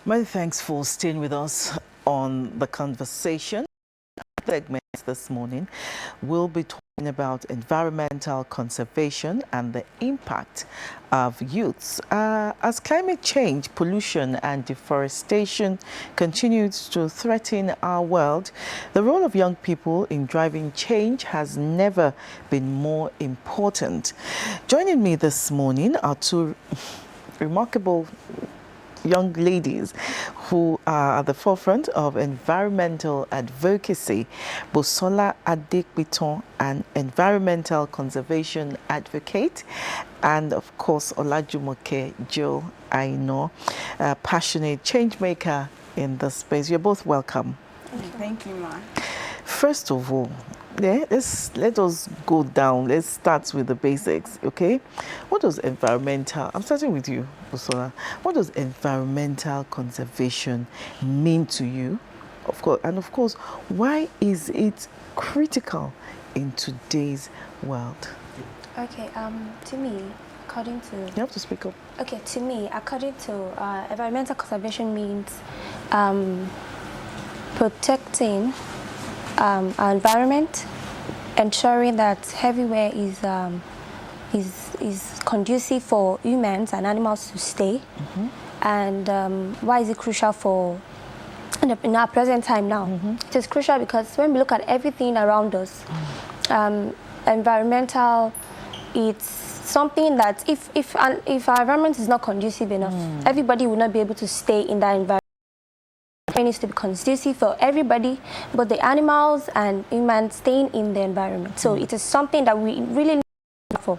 Many thanks for staying with us on the conversation. Segment this morning, we'll be talking about environmental conservation and the impact of youths. As climate change, pollution and deforestation continues to threaten our world, the role of young people in driving change has never been more important. Joining me this morning are two remarkable young ladies who are at the forefront of environmental advocacy, Busola Adekbiton, an environmental conservation advocate, and of course Olajumoke Jo Aino, a passionate change maker in the space. You're both welcome. Thank you, Ma. First of all, let us go down. Let's start with the basics, okay? What does environmental, I'm starting with you, Busola. What does environmental conservation mean to you? Of course, and of course, why is it critical in today's world? Okay, to me, according to... You have to speak up. Okay, to me, according to environmental conservation means protecting our environment, ensuring that everywhere is conducive for humans and animals to stay. And why is it crucial for in our present time now? It is crucial because when we look at everything around us, environmental, it's something that if our environment is not conducive enough, everybody will not be able to stay in that environment. It needs to be conducive for everybody, but the animals and humans staying in the environment. So it is something that we really need for.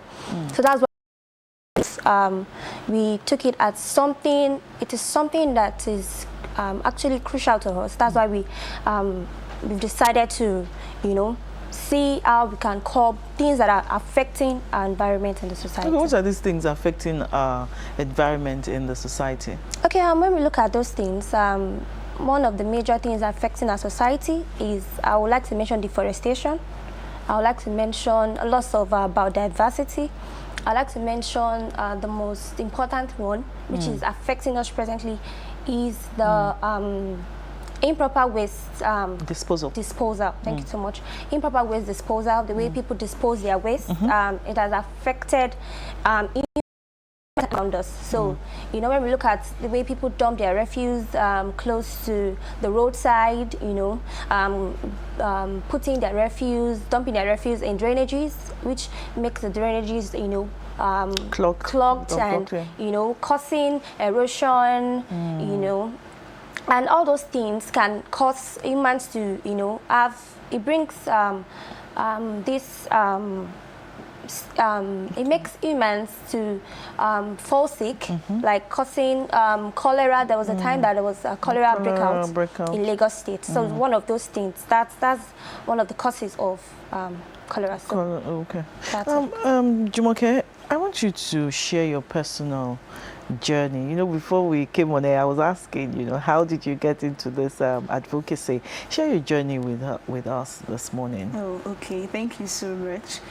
So that's why we took it as something. It is something that is actually crucial to us. That's why we've decided to, see how we can curb things that are affecting our environment in the society. Okay, what are these things affecting our environment in the society? Okay, when we look at those things, one of the major things affecting our society is, I would like to mention deforestation. I would like to mention a loss of biodiversity. I would like to mention the most important one, which is affecting us presently, is the improper waste disposal. Thank you so much. Improper waste disposal, the way people dispose their waste, it has affected around us. So, when we look at the way people dump their refuse close to the roadside, putting their refuse, dumping their refuse in drainages, which makes the drainages, clogged and, causing erosion, and all those things can cause humans to, it brings it makes humans to fall sick, like causing cholera. There was a time that there was a cholera breakout in Lagos State. So one of those things, that's one of the causes of cholera. So okay. Jumoke, I want you to share your personal journey. Before we came on air, I was asking, how did you get into this advocacy? Share your journey with us this morning. Oh, okay. Thank you so much.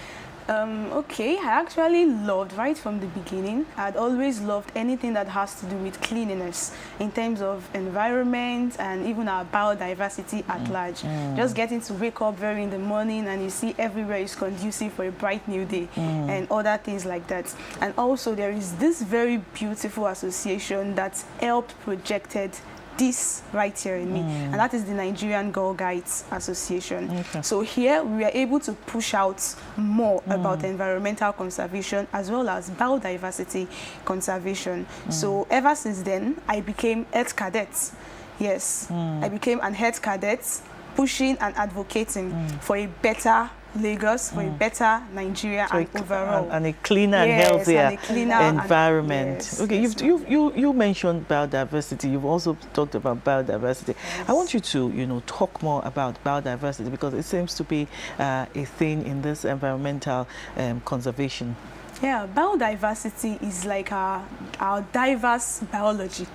Okay, I actually loved right from the beginning. I'd always loved anything that has to do with cleanliness in terms of environment and even our biodiversity at large. Just getting to wake up very in the morning and you see everywhere is conducive for a bright new day and other things like that. And also there is this very beautiful association that helped projected this right here in me, and that is the Nigerian Girl Guides Association. Okay. So here we are able to push out more about environmental conservation as well as biodiversity conservation. So ever since then, I became health cadet. Yes, I became an health cadet, pushing and advocating for a better Lagos, for a better Nigeria, so and overall, and a cleaner and healthier environment. Yes, okay, yes, you mentioned biodiversity. You've also talked about biodiversity. Yes. I want you to talk more about biodiversity because it seems to be a thing in this environmental conservation. Yeah, biodiversity is like our diverse biology.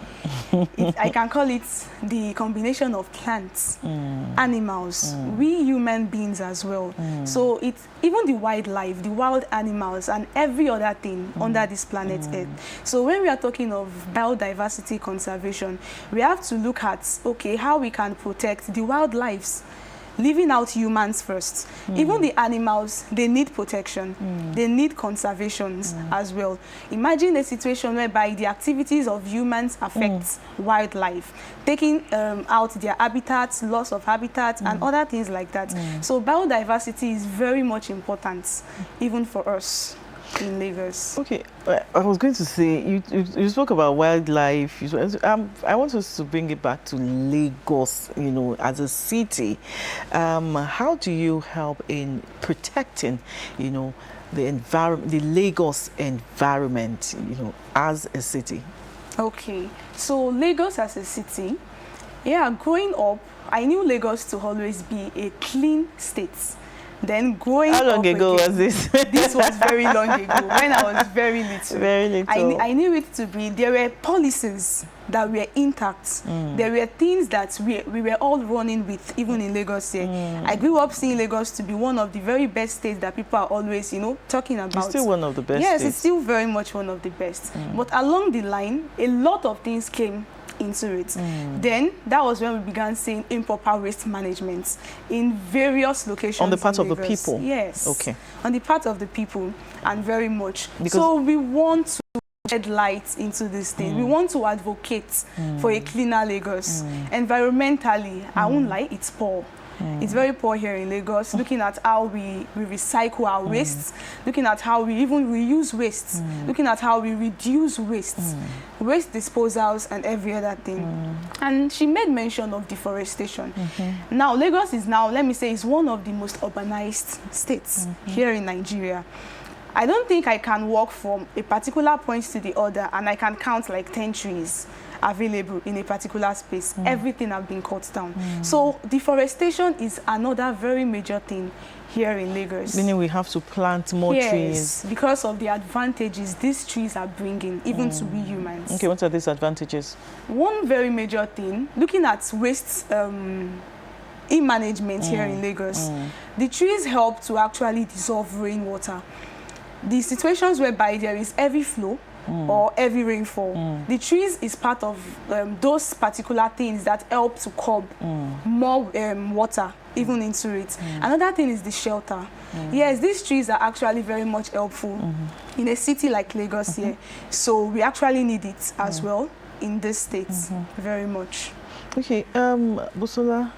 I can call it the combination of plants, animals, we human beings as well. So it's even the wildlife, the wild animals, and every other thing under this planet Earth. So when we are talking of biodiversity conservation, we have to look at, okay, how we can protect the wildlife, leaving out humans first. Even the animals, they need protection. They need conservation as well. Imagine a situation whereby the activities of humans affect wildlife, taking out their habitats, loss of habitats, and other things like that. So biodiversity is very much important, even for us in Lagos. Okay, I was going to say, you spoke about wildlife. I want us to bring it back to Lagos, you know, as a city. How do you help in protecting, you know, the Lagos environment, you know, as a city? Okay, so Lagos as a city, yeah, growing up, I knew Lagos to always be a clean state. Then growing How long up ago again, was this? This was very long ago, when I was very little. Very little. I knew it to be, there were policies that were intact. There were things that we were all running with, even in Lagos here. I grew up seeing Lagos to be one of the very best states that people are always, you know, talking about. It's still one of the best Yes, states. it's still very much one of the best. But along the line, a lot of things came into it. Then that was when we began seeing improper waste management in various locations. On the part in of the Lagos. people? Yes. Okay. On the part of the people, and very much. Because so we want to shed light into this thing. We want to advocate for a cleaner Lagos. Environmentally, I won't lie, it's poor. It's very poor here in Lagos, looking at how we recycle our wastes, looking at how we even reuse wastes, looking at how we reduce wastes, waste disposals and every other thing. And she made mention of deforestation. Now, Lagos is now, let me say, is one of the most urbanized states here in Nigeria. I don't think I can walk from a particular point to the other and I can count like 10 trees available in a particular space. Everything have been cut down. So deforestation is another very major thing here in Lagos. Meaning we have to plant more trees. Because of the advantages these trees are bringing, even to we humans. Okay, what are these advantages? One very major thing, looking at waste management here in Lagos, the trees help to actually dissolve rainwater. The situations whereby there is heavy flow or heavy rainfall, the trees is part of those particular things that help to curb more water even into it. Another thing is the shelter. Yes, these trees are actually very much helpful in a city like Lagos here. So we actually need it as well in this state very much. Okay, Busola,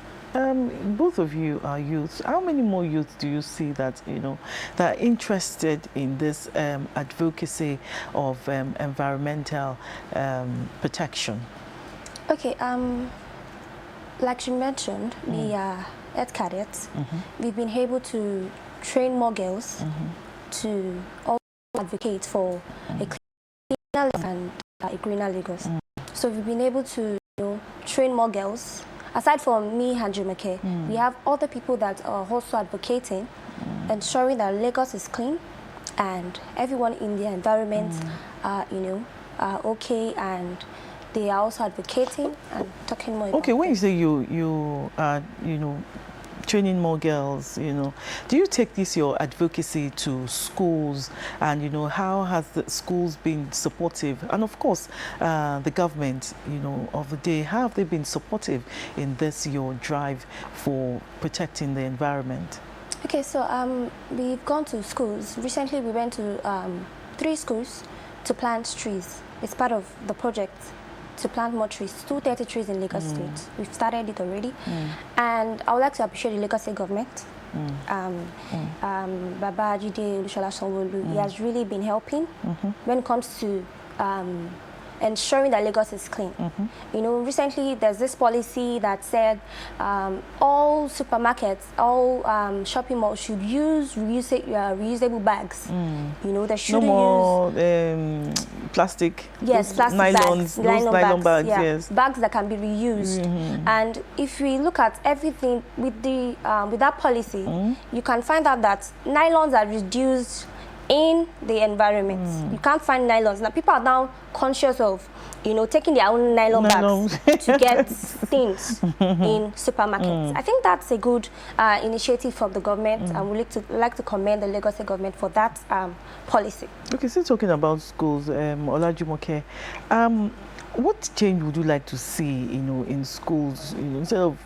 both of you are youths. How many more youths do you see that, you know, that are interested in this advocacy of environmental protection? Okay, like she mentioned, we are Earth Cadets. We've been able to train more girls to also advocate for a cleaner and a greener Lagos. So we've been able to, you know, train more girls. Aside from me and Jumake, we have other people that are also advocating, ensuring that Lagos is clean and everyone in the environment are, you know, are okay, and they are also advocating and talking more about Okay, when you say you are, you know, training more girls, you know, do you take this, your advocacy, to schools? And, you know, how has the schools been supportive? And of course, the government, you know, of the day, how have they been supportive in this, your drive for protecting the environment? Okay, so we've gone to schools. Recently, we went to 3 schools to plant trees. It's part of the project to plant more trees, 230 trees in Lagos State. We've started it already. And I would like to appreciate the Lagos State government. Baba Jide Olusola Sanwo-Olu, he has really been helping when it comes to ensuring that Lagos is clean. You know, recently there's this policy that said all supermarkets, all shopping malls should use reusable bags. You know, they shouldn't use plastic. Yes, plastic nylons, bags, nylon bags. yeah. Yes, bags that can be reused. And if we look at everything with the with that policy, you can find out that nylons are reduced in the environment. You can't find nylons. Now people are now conscious of, you know, taking their own nylon bags to get things in supermarkets. I think that's a good initiative from the government, and we like to commend the Lagos State government for that policy. Okay, still talking about schools, Olajumoke, what change would you like to see, you know, in schools, you know, instead of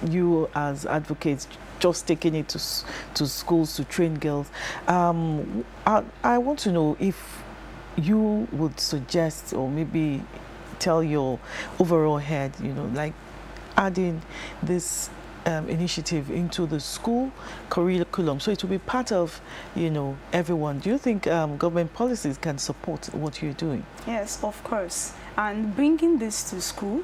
you as advocates just taking it to schools to train girls? I want to know if you would suggest or maybe tell your overall head, you know, like adding this initiative into the school curriculum, so it will be part of, you know, everyone. Do you think government policies can support what you're doing? Yes, of course. And bringing this to school,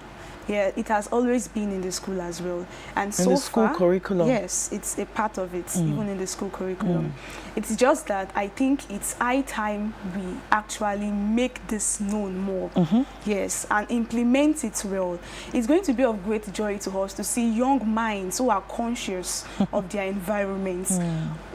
yeah, it has always been in the school as well. And so in the school curriculum? Yes, it's a part of it, even in the school curriculum. It's just that I think it's high time we actually make this known more. Yes, and implement it well. It's going to be of great joy to us to see young minds who are conscious of their environments,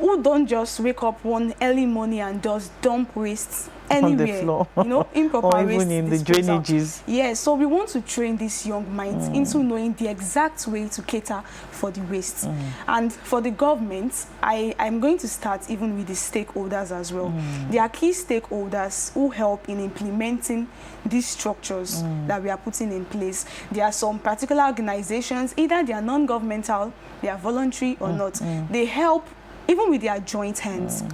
who don't just wake up one early morning and just dump waste anywhere, on the floor, you know, improper or waste even in the disposal. drainages. Yes, so we want to train these young minds into knowing the exact way to cater for the waste. And for the government, I'm going to start even with the stakeholders as well. There are key stakeholders who help in implementing these structures that we are putting in place. There are some particular organizations, either they are non-governmental, they are voluntary or not. They help even with their joint hands.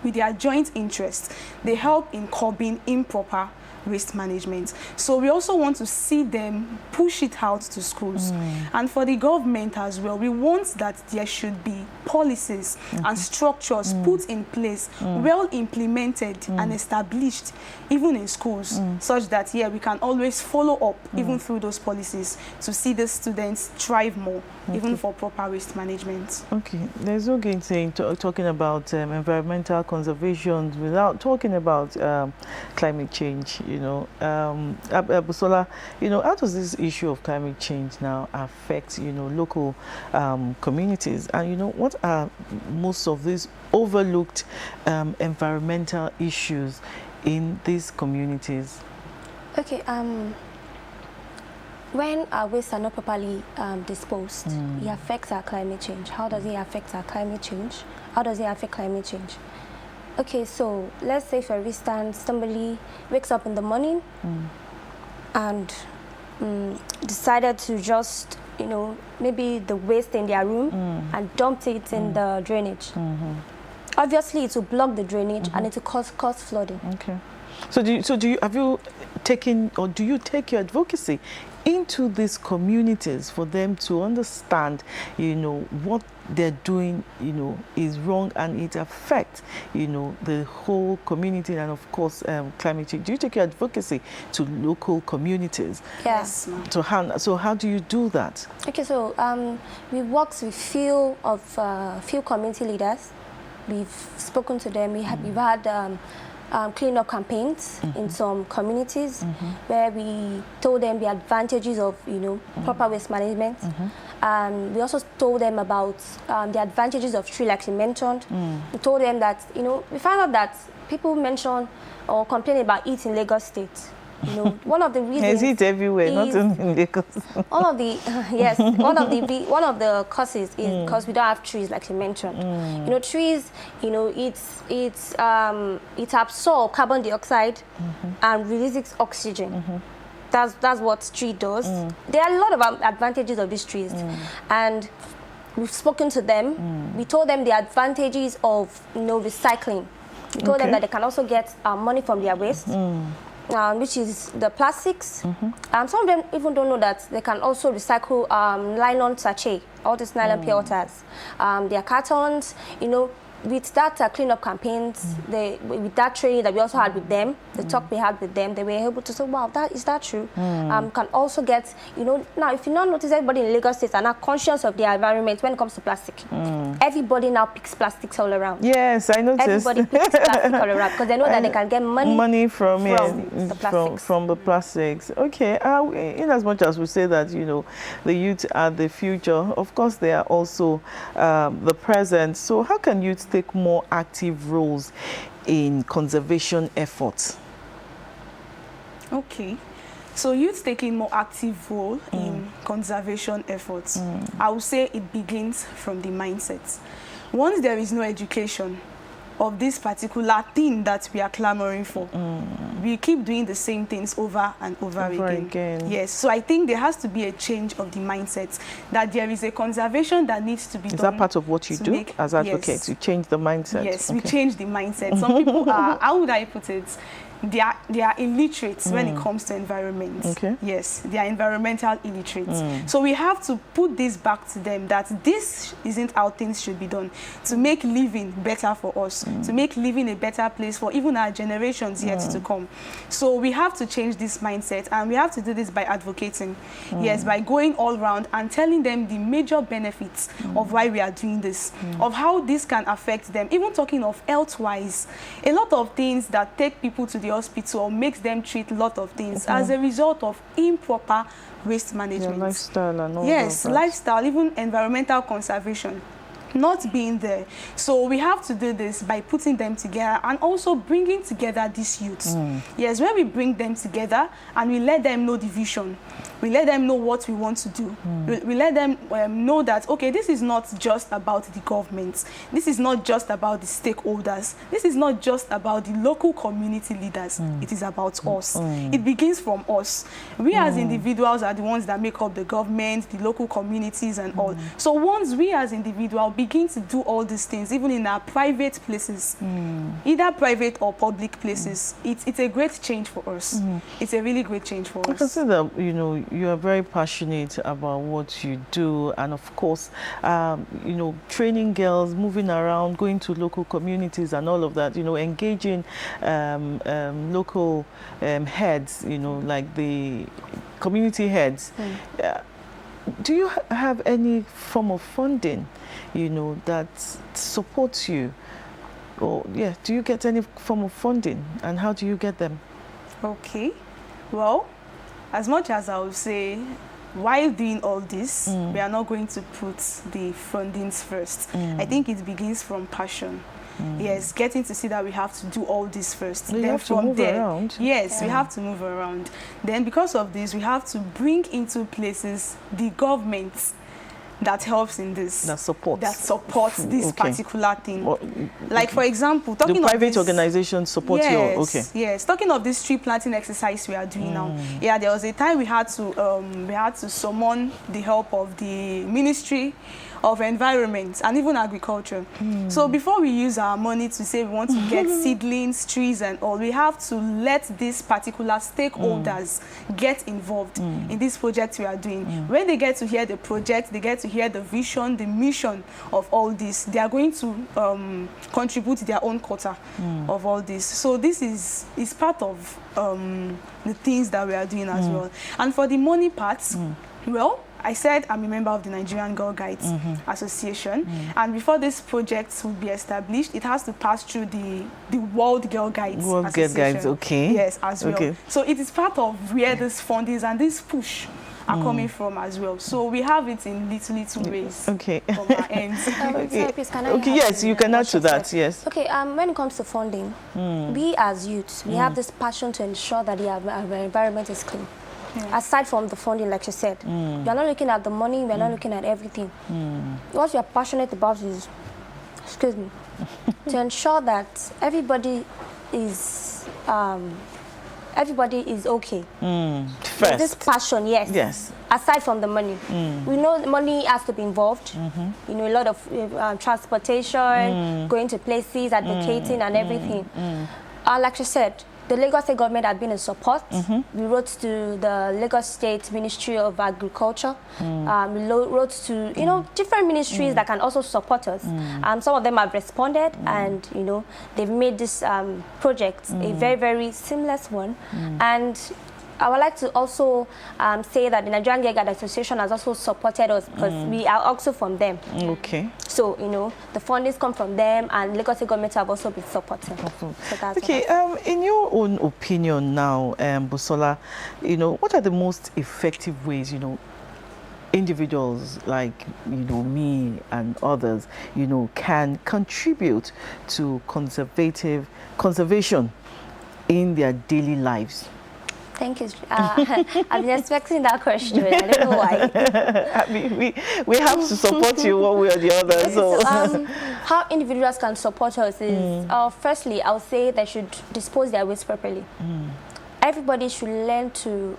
With their joint interest, they help in curbing improper waste management. So we also want to see them push it out to schools. And for the government as well, we want that there should be policies and structures put in place, well implemented and established, even in schools, such that, yeah, we can always follow up, even through those policies, to see the students thrive more, even for proper waste management. Okay, there's no gain saying talking about environmental conservation without talking about climate change. You know, Busola, you know, how does this issue of climate change now affect, you know, local communities? And, you know, what are most of these overlooked environmental issues in these communities? Okay, when our wastes are not properly disposed, it affects our climate change. How does it affect our climate change? How does it affect climate change? Okay, so let's say, for instance, somebody wakes up in the morning and decided to just, you know, maybe the waste in their room and dumped it in the drainage. Obviously, it will block the drainage and it will cause flooding. Okay. So have you taken, or do you take your advocacy into these communities for them to understand, you know, what they're doing, you know, is wrong, and it affects, you know, the whole community and of course climate change? Do you take your advocacy to local communities? Yes. So how do you do that? Okay, so we worked with few community leaders. We've spoken to them. We've had cleanup campaigns in some communities where we told them the advantages of, you know, proper waste management. And we also told them about the advantages of tree, like you mentioned. We told them that, you know, we found out that people mention or complain about it in Lagos State. You know, one of the reasons is it everywhere, not in Lagos. One of the yes, one of the causes is because we don't have trees, like you mentioned. You know, trees, you know, it absorbs carbon dioxide and releases oxygen. That's what tree does. There are a lot of advantages of these trees, and we've spoken to them. We told them the advantages of, you know, recycling. We told them that they can also get money from their waste. Which is the plastics. Some of them even don't know that they can also recycle nylon sachet, all these nylon pure waters, their cartons, you know. With that cleanup campaigns, with that training that we also had with them, the talk we had with them, they were able to say, wow, is that true? Can also get, you know, now if you not notice, everybody in Lagos State are now conscious of their environment when it comes to plastic. Everybody now picks plastics all around. Yes, I noticed. Everybody picks plastic all around because they know that they can get money from the plastics. From the plastics. Okay, in as much as we say that, you know, the youth are the future, of course they are also the present. So how can youth take more active roles in conservation efforts? Okay. So youth taking more active role in conservation efforts. I would say it begins from the mindset. Once there is no education of this particular thing that we are clamoring for, we keep doing the same things over and over again. Yes, so I think there has to be a change of the mindset, that there is a conservation that needs to be done. Is that part of what you do as advocates? You change the mindset? Yes, we change the mindset. Some people are, how would I put it? They are illiterate when it comes to environment. Okay. Yes, they are environmental illiterates. So we have to put this back to them, that this isn't how things should be done, to make living better for us, to make living a better place for even our generations yet to come. So we have to change this mindset, and we have to do this by advocating. Yes, by going all around and telling them the major benefits of why we are doing this, of how this can affect them. Even talking of health-wise, a lot of things that take people to the hospital or makes them treat a lot of things as a result of improper waste management. Yeah, lifestyle and all yes, that. lifestyle, even environmental conservation not being there. So we have to do this by putting them together and also bringing together these youths. Yes, when we bring them together and we let them know the vision, we let them know what we want to do. We let them know that, okay, this is not just about the government. This is not just about the stakeholders. This is not just about the local community leaders. It is about us. It begins from us. We as individuals are the ones that make up the government, the local communities and all. So once we as individuals begin to do all these things, even in our private places, either private or public places, it's a great change for us. It's a really great change for us. I can see that, you know, you are very passionate about what you do, and of course, you know, training girls, moving around, going to local communities and all of that, you know, engaging local heads, you know, like the community heads. Do you have any form of funding, you know, that supports you? Or, yeah, do you get any form of funding, and how do you get them? Okay, well, as much as I would say, while doing all this, we are not going to put the fundings first. I think it begins from passion. Yes, getting to see that we have to do all this first. You then have from to move there, around. Yes, we have to move around. Then because of this, we have to bring into places the government that helps in this. That supports. That supports this particular thing. Well, like, for example, talking the of private this, organizations support your, okay. Yes, talking of this tree planting exercise we are doing now. Yeah, there was a time we had to summon the help of the Ministry of Environment and even Agriculture. So before we use our money to say we want to get seedlings, trees and all, we have to let these particular stakeholders get involved in this project we are doing. When they get to hear the project, they get to hear the vision, the mission of all this, they are going to contribute their own quota of all this. So this is part of the things that we are doing as well. And for the money parts, well, I said I'm a member of the Nigerian Girl Guides Association, and before this project will be established, it has to pass through the World Girl Guides Association. Girl Guides, okay. Yes, as well. Okay. So it is part of where this fund is and this push are coming from as well. So we have it in little ways. Okay. From our ends. Sorry, please, can I Okay, yes, you can add to that, yes. Okay, when it comes to funding, we as youths, we have this passion to ensure that our environment is clean. Aside from the funding, like you said, you're not looking at the money, we're not looking at everything. What you're passionate about is, excuse me, to ensure that everybody is okay. First. This passion, yes. Yes. Aside from the money, we know the money has to be involved. You know, a lot of transportation, going to places, advocating, and everything. Like you said, the Lagos State government had been in support. We wrote to the Lagos State Ministry of Agriculture. We wrote to, you know, different ministries that can also support us. Some of them have responded, and, you know, they've made this project a very, very seamless one. And I would like to also say that the Nigerian Girl Guides Association has also supported us, because we are also from them. Okay. So, you know, the fundings come from them, and Lagos State government have also been supporting. So that's okay, in your own opinion now, Busola, you know, what are the most effective ways, you know, individuals like me and others can contribute to conservation in their daily lives? Thank you. I've been expecting that question. I don't know why. I mean, we have to support you one way or the other. So, how individuals can support us is, firstly, I would say they should dispose their waste properly. Everybody should learn to,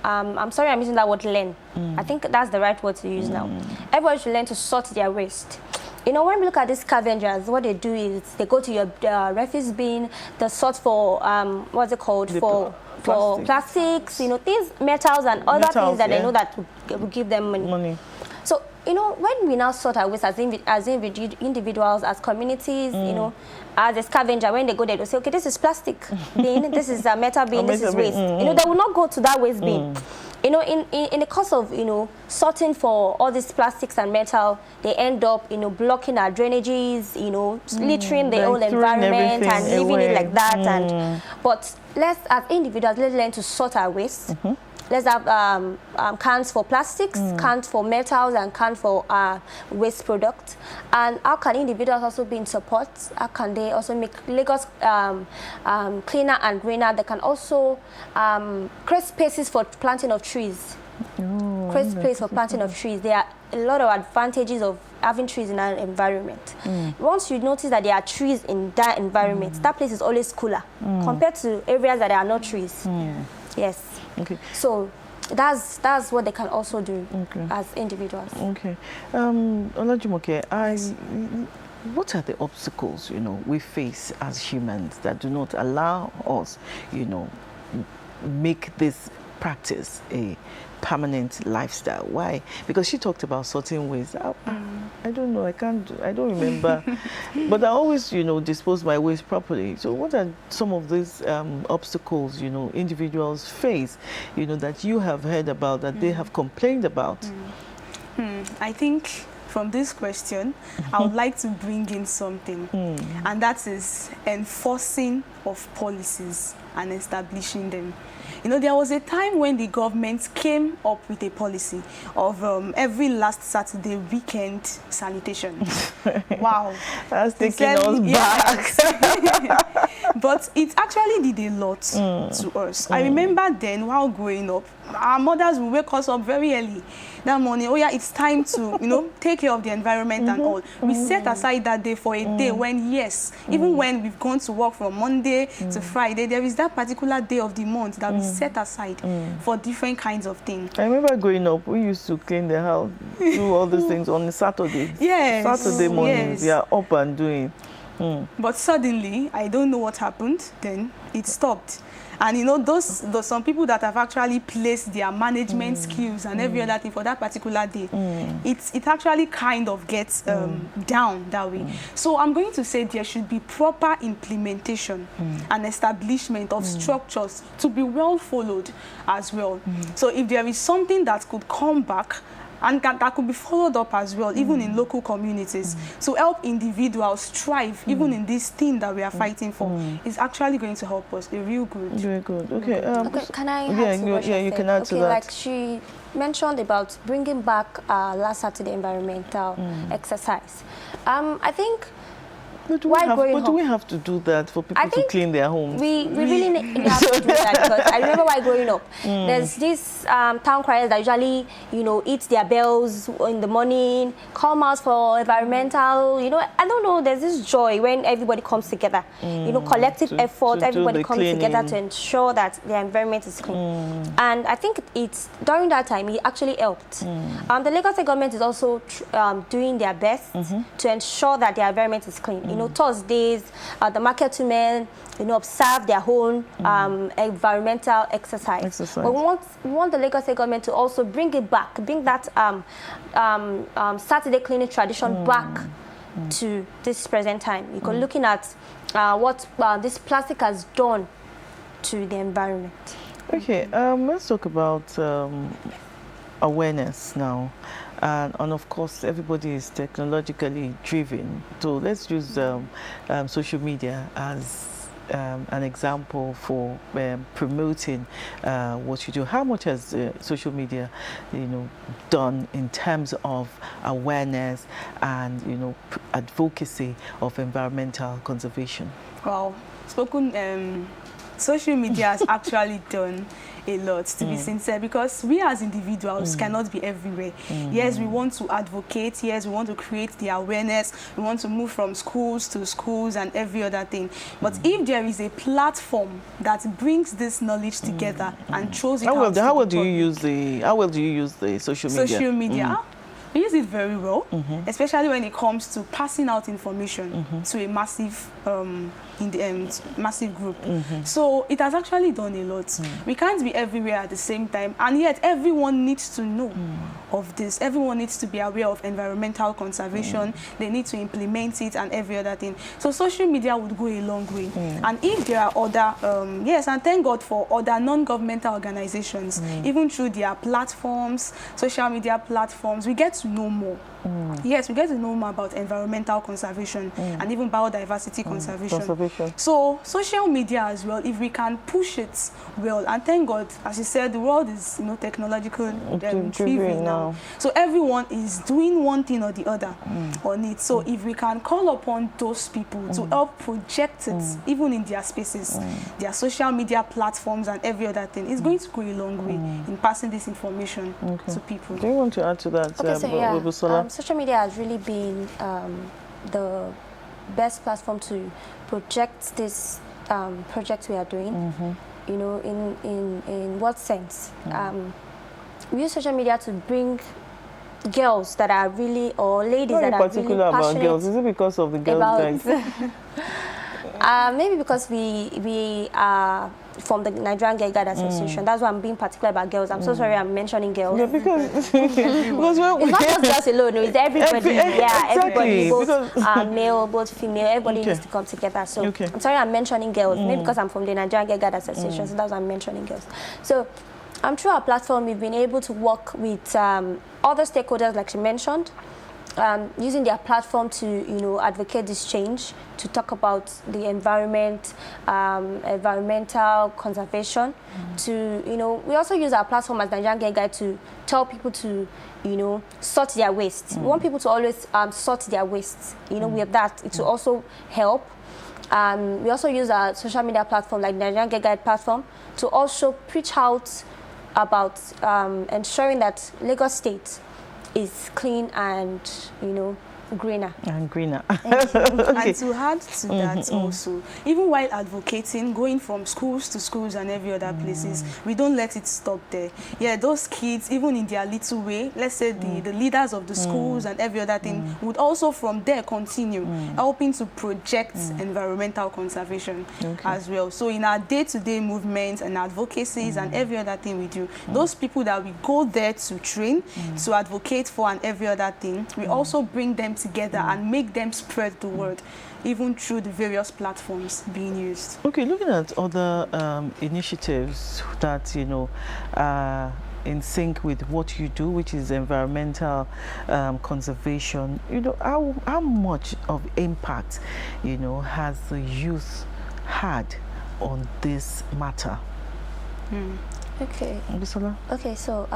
I'm sorry I'm using that word learn. I think that's the right word to use now. Everybody should learn to sort their waste. When we look at these scavengers, what they do is they go to your refuse bin, they sort for, what's it called, for plastics, things, metals and other things that they know that will give them money. So, when we now sort our waste as individuals, as communities, as a scavenger, when they go there, they'll say, okay, this is plastic bin, this is a metal bin, this is waste. They will not go to that waste bin. In the course of, sorting for all these plastics and metal, they end up, blocking our drainages, littering the whole environment and leaving it like that. But let's, as individuals, let's learn to sort our waste. Let's have cans for plastics, cans for metals, and cans for waste products. And how can individuals also be in support? How can they also make Lagos cleaner and greener? They can also create spaces for planting of trees. Create space for planting of trees. There are a lot of advantages of having trees in our environment. Once you notice that there are trees in that environment, that place is always cooler compared to areas that there are no trees. Yes. Okay. So that's what they can also do as individuals. Okay. Olajumoke, what are the obstacles we face as humans that do not allow us make this practice a permanent lifestyle? Why? Because she talked about sorting waste. I don't know, I don't remember. But I always, dispose my waste properly. So what are some of these obstacles, individuals face, that you have heard about, that they have complained about? I think from this question, I would like to bring in something, and that is enforcing of policies and establishing them. There was a time when the government came up with a policy of every last Saturday weekend sanitation. Wow. That's taking us back. But it actually did a lot to us. I remember then, while growing up, our mothers would wake us up very early that morning. Oh yeah, it's time to, take care of the environment and all. We set aside that day for a day when, yes, even when we've gone to work from Monday to Friday, there is that particular day of the month that we set aside for different kinds of things. I remember growing up, we used to clean the house, do all these things on a Saturday. Yes. Saturday mornings, we are up and doing. But suddenly, I don't know what happened, then it stopped. And those some people that have actually placed their management skills and every other thing for that particular day, it actually kind of gets down that way. So I'm going to say there should be proper implementation and establishment of structures to be well followed as well. So if there is something that could come back and that could be followed up as well, even in local communities, to help individuals thrive, even in this thing that we are fighting for, is actually going to help us a real good. Very good. Okay. Can I add to what you can add to that. Like she mentioned about bringing back last Saturday environmental exercise. I think. But do we have to do that for people to clean their homes? We really have to do that, because I remember while growing up, there's these town criers that usually, eat their bells in the morning, come out for environmental, I don't know, there's this joy when everybody comes together, collective effort, everybody comes together to ensure that the environment is clean. And I think it's, during that time, it actually helped. The Lagos State government is also doing their best to ensure that the environment is clean. Thursdays, the market women, observe their own environmental exercise. But we want the Lagos State government to also bring it back, bring that Saturday cleaning tradition back to this present time. Because looking at what this plastic has done to the environment. Okay, let's talk about awareness now. And of course, everybody is technologically driven. So let's use social media as an example for promoting what you do. How much has social media, done in terms of awareness and advocacy of environmental conservation? Wow, social media has actually done a lot, to be sincere, because we as individuals cannot be everywhere. Yes, we want to advocate. Yes, we want to create the awareness. We want to move from schools to schools and every other thing. But if there is a platform that brings this knowledge together and throws it how out, well do you use the social media? Social media. We use it very well, especially when it comes to passing out information to a massive massive group. So it has actually done a lot. We can't be everywhere at the same time, and yet everyone needs to know of this. Everyone needs to be aware of environmental conservation. They need to implement it and every other thing. So social media would go a long way. And if there are other, yes, and thank God for other non-governmental organizations, even through their platforms, social media platforms, we get to know more. Yes, we get to know more about environmental conservation and even biodiversity conservation. So social media as well, if we can push it well, and thank God, as you said, the world is technological driven now. So everyone is doing one thing or the other on it. So if we can call upon those people to help project it, even in their spaces, their social media platforms and every other thing, it's going to go a long way in passing this information to people. Do you want to add to that, Okay, so yeah, Obusola? social media has really been the best platform to project this project we are doing. In what sense? We use social media to bring girls that are really, or ladies that are really passionate about girls. Is it because of the girls guys? Maybe because we are from the Nigerian Girl Guide Association. That's why I'm being particular about girls. I'm so sorry I'm mentioning girls. Yeah, because it's not just girls alone, it's everybody. Everybody, both male, both female, everybody needs to come together. So I'm sorry I'm mentioning girls, maybe because I'm from the Nigerian Girl Guide Association, so that's why I'm mentioning girls. So through our platform, we've been able to work with other stakeholders, like she mentioned, using their platform to advocate this change, to talk about the environment, environmental conservation. We also use our platform as Nigerian Girl Guide to tell people to sort their waste. We want people to always sort their waste. We have that. It will also help. We also use our social media platform, like Nigerian Girl Guide platform, to also preach out about ensuring that Lagos State is clean and greener. And greener. And to add to that also, even while advocating, going from schools to schools and every other places, we don't let it stop there. Yeah, those kids, even in their little way, let's say the leaders of the schools and every other thing, would also from there continue helping to project environmental conservation as well. So in our day-to-day movements and advocacies and every other thing we do, those people that we go there to train, to advocate for and every other thing, we also bring them together and make them spread the word, even through the various platforms being used. Okay, looking at other initiatives that are in sync with what you do, which is environmental conservation, how much of impact has the youth had on this matter? Okay. Obusola? Okay, so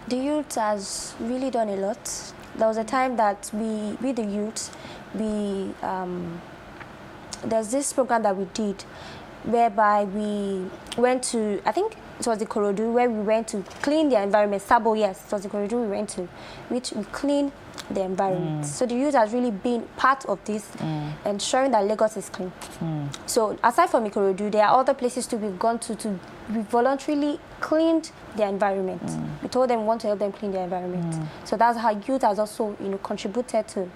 the youth has really done a lot. There was a time that we the youth, there's this program that we did whereby we went to, I think it was the Ikorodu, where we went to clean the environment. Sabo, yes, it was the Ikorodu we went to, which we clean the environment. So the youth has really been part of this, ensuring that Lagos is clean. So aside from Ikorodu, there are other places too we've gone to we voluntarily cleaned the environment. We told them we want to help them clean the environment. So that's how youth has also contributed to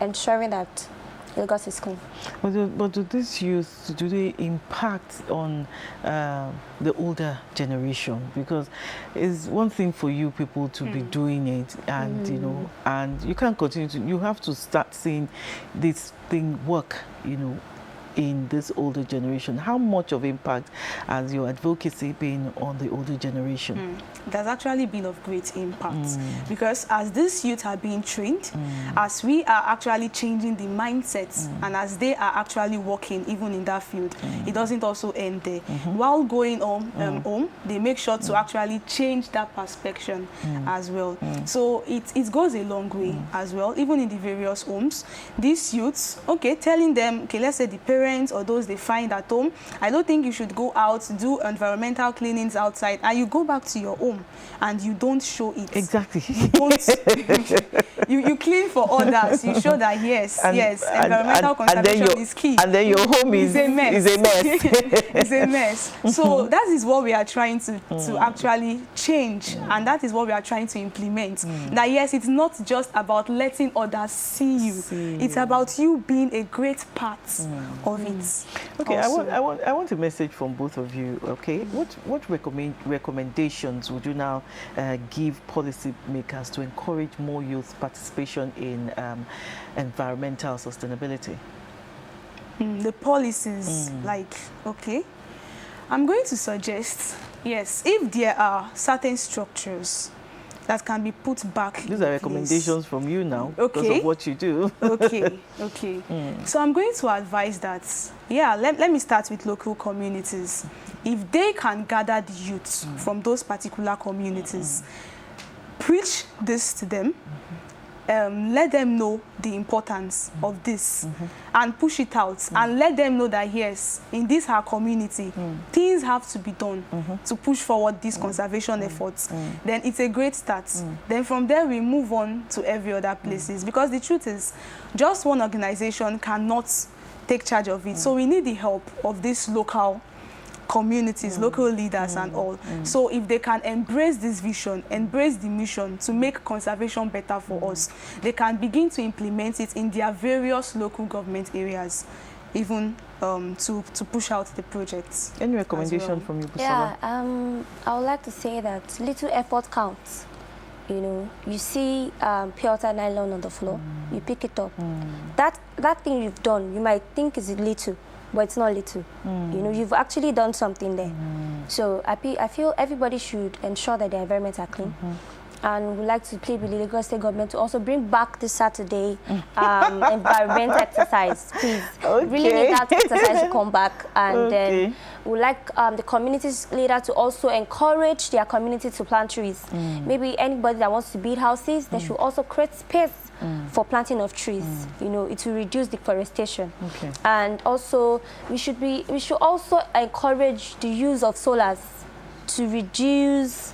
ensuring that Lagos is clean. But do these youth, do they impact on the older generation? Because it's one thing for you people to be doing it, and and you can't continue to. You have to start seeing this thing work, in this older generation? How much of impact has your advocacy been on the older generation? It has actually been of great impact because as these youth are being trained, as we are actually changing the mindsets, and as they are actually working even in that field, it doesn't also end there. While going on home, they make sure to actually change that perception as well. So it goes a long way as well, even in the various homes. These youths, okay, telling them, okay, let's say the parents or those they find at home, I don't think you should go out, do environmental cleanings outside, and you go back to your home and you don't show it. Exactly. You don't. you clean for others. You show that environmental conservation is key. And then your home is a mess. Is a mess. It's a mess. So that is what we are trying to actually change, and that is what we are trying to implement. That yes, it's not just about letting others see you. It's about you being a great part of it. Okay, I want a message from both of you. Okay, what recommendations would you now give policy makers to encourage more youth participation in environmental sustainability? The policies, okay, I'm going to suggest, yes, if there are certain structures that can be put back. These are recommendations from you now, okay, because of what you do. Okay. So I'm going to advise that, let me start with local communities. If they can gather the youths from those particular communities, preach this to them, let them know the importance of this and push it out and let them know that yes, in this our community, things have to be done to push forward these conservation efforts. Then it's a great start. Then from there we move on to every other places, because the truth is just one organization cannot take charge of it. So we need the help of this local communities, local leaders and all. So if they can embrace this vision, embrace the mission to make conservation better for us, they can begin to implement it in their various local government areas, even to push out the projects. Any recommendation from you, Busola? Yeah, I would like to say that little effort counts. You know, you see pure water nylon on the floor, you pick it up. That thing you've done, you might think is little, but it's not little. You know, you've actually done something there. So I feel everybody should ensure that their environments are clean. And we'd like to plead with the Lagos State government to also bring back this Saturday environment exercise, please. Really need that exercise to come back. And then we'd like the community's leader to also encourage their community to plant trees. Maybe anybody that wants to build houses, they should also create space for planting of trees. You know, it will reduce deforestation. And also, we should also encourage the use of solars to reduce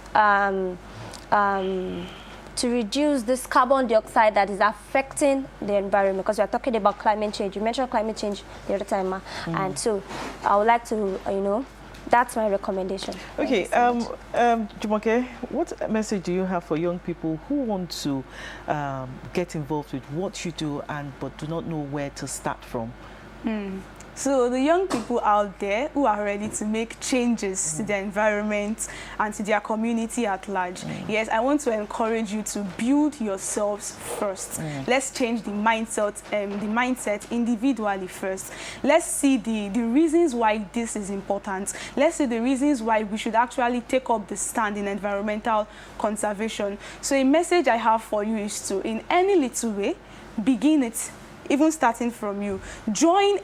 this carbon dioxide that is affecting the environment, because we are talking about climate change. You mentioned climate change the other time, and so I would like to, you know, that's my recommendation. Okay, Jumoke, what message do you have for young people who want to get involved with what you do but do not know where to start from? So the young people out there who are ready to make changes to their environment and to their community at large, yes, I want to encourage you to build yourselves first. Let's change the mindset individually first. Let's see the reasons why this is important. Let's see the reasons why we should actually take up the stand in environmental conservation. So a message I have for you is to, in any little way, begin it. Even starting from you, join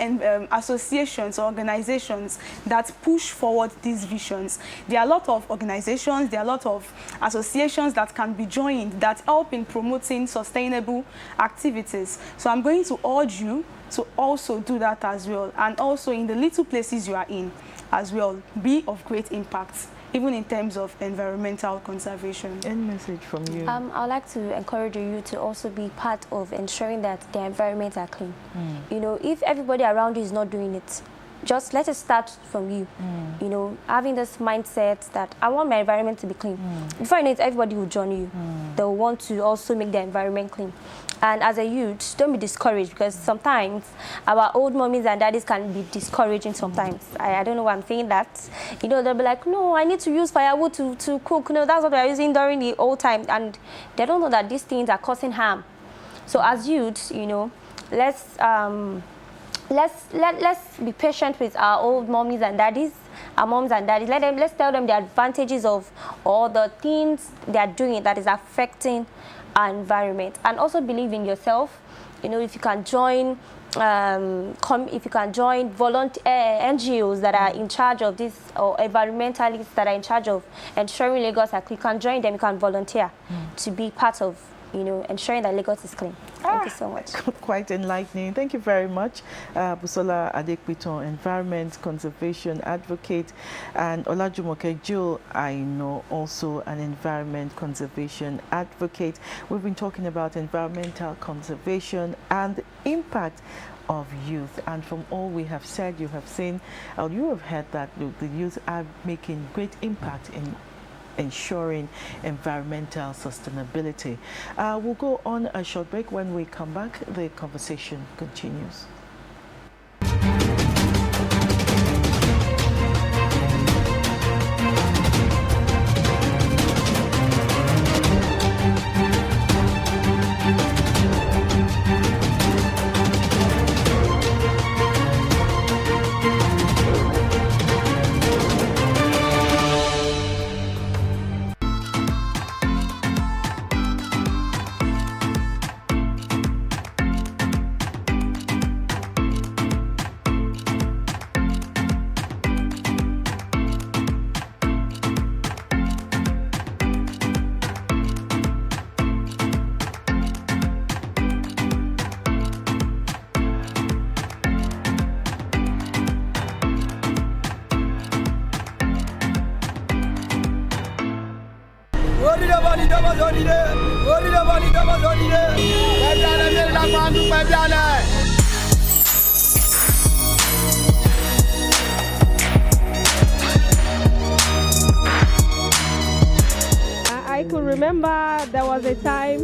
associations or organizations that push forward these visions. There are a lot of organizations, there are a lot of associations that can be joined that help in promoting sustainable activities. So I'm going to urge you to also do that as well, and also in the little places you are in as well, be of great impact, even in terms of environmental conservation. Any message from you? I'd like to encourage you to also be part of ensuring that the environments are clean. You know, if everybody around you is not doing it, just let it start from you. You know, having this mindset that I want my environment to be clean. Before you know it, everybody will join you. They'll want to also make the environment clean. And as a youth, don't be discouraged, because sometimes our old mommies and daddies can be discouraging sometimes. I don't know why I'm saying that. You know, they'll be like, no, I need to use firewood to cook. No, that's what they're using during the old time. And they don't know that these things are causing harm. So as youths, you know, let's let's be patient with our old mommies and daddies, our moms and daddies. Let's tell them the advantages of all the things they are doing that is affecting our environment, and also believe in yourself. You know, if you can join, if you can join volunteer NGOs that are in charge of this, or environmentalists that are in charge of ensuring Lagos are clean, you can join them. You can volunteer to be part of, you know, ensuring that Lagos is clean. Thank you so much. Quite enlightening. Thank you very much, Busola Adekpiton, environment conservation advocate, and Olajumoke Jewel, I know, also an environment conservation advocate. We've been talking about environmental conservation and the impact of youth, and from all we have said, you have seen, you have heard that the youth are making great impact in ensuring environmental sustainability. We'll go on a short break. When we come back, the conversation continues. I could remember there was a time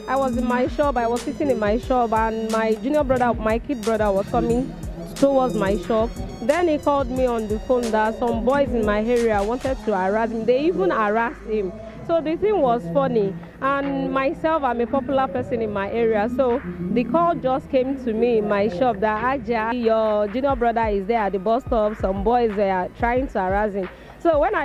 I was in my shop, I was sitting in my shop, and my junior brother, my kid brother, was coming towards my shop. Then he called me on the phone that some boys in my area wanted to harass him. They even harassed him. So the thing was funny, and myself, I'm a popular person in my area, so the call just came to me in my shop that Aja, your junior brother is there at the bus stop, some boys were trying to harass him. So when I